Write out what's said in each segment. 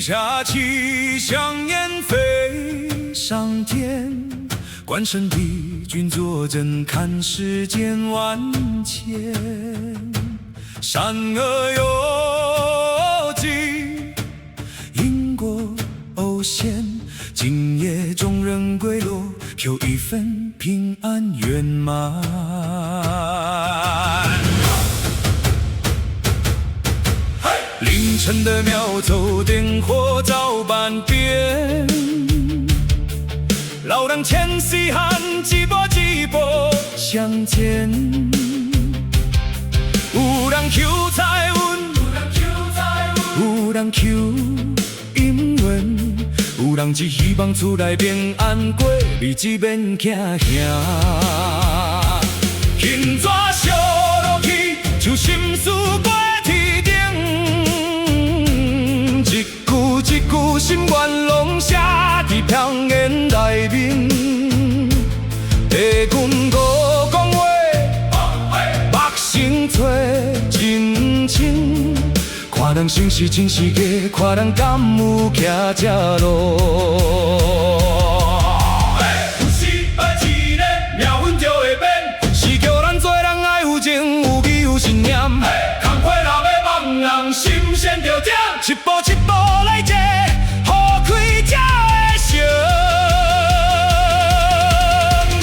下气象烟飞上天，关圣帝君坐镇，看世间万千。善恶有尽，因果偶现，今夜众人归落，求一份平安圆满。凌晨的庙奏点火照半边，老人牵细汉一步一步向前。有人求财运，有人求姻缘，有人只希望厝内平安过，日子免惊吓。轻纸烧落去，像心事过天顶。一句一句心愿拢写伫香烟内面。地君哥讲话，目神找真情。看人生是真是假，看人敢有徛这路。有时爱一个命运就会变，是叫咱做人爱有情有义有信念。空花若要望人心先着点，一步一步来坐，好开才会成。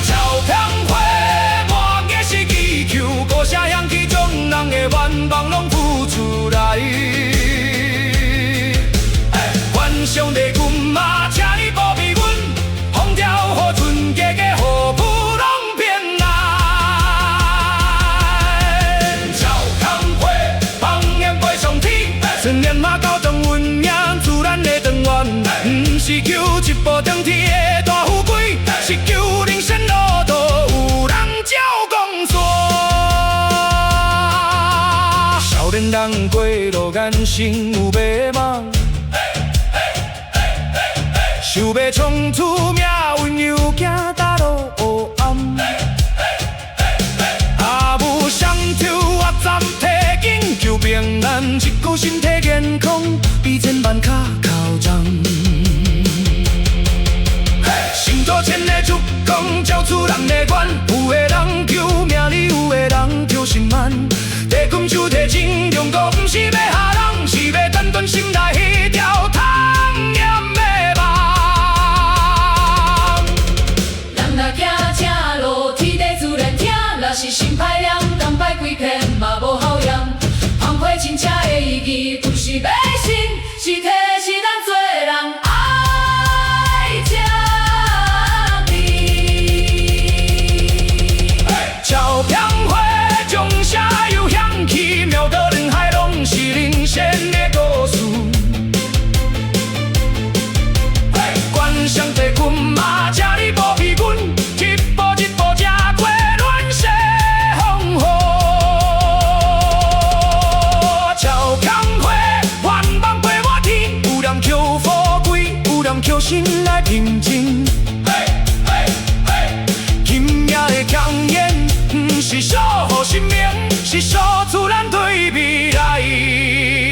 照片花满个是祈求，高声响起，将人的愿望拢付出来。上帝君嘛，请你保庇阮，风调雨顺，家家户户拢平安。照空花，放烟飞上天，春年马到长运命，自然的长远。不是求一步登天的大富贵，是求人生路途有人照讲线。少年人过路眼神有迷茫。想要冲出命运，又惊踏入黑暗。阿母双手握暂提紧，求平安，一句身体健康，比千万卡靠张。心做千的出讲，照出人的愿。有的人求命里，有的人求心安。地君手提真中国，不是要吓人，是要斩断心内迄条汤盐的。若是心歹念，甘拜几片嘛无好样。放火真正的意义，不是迷信，是提示咱做人爱正义。照片花种下又响起，庙道人海拢是人生的故事。观上帝君嘛，请你保庇阮，一步一步吃过。求心来平静，今夜的强颜，不是守护生命，是守出咱对未来。照片花，放烟飞上天，春年马到长运命，自然的长远。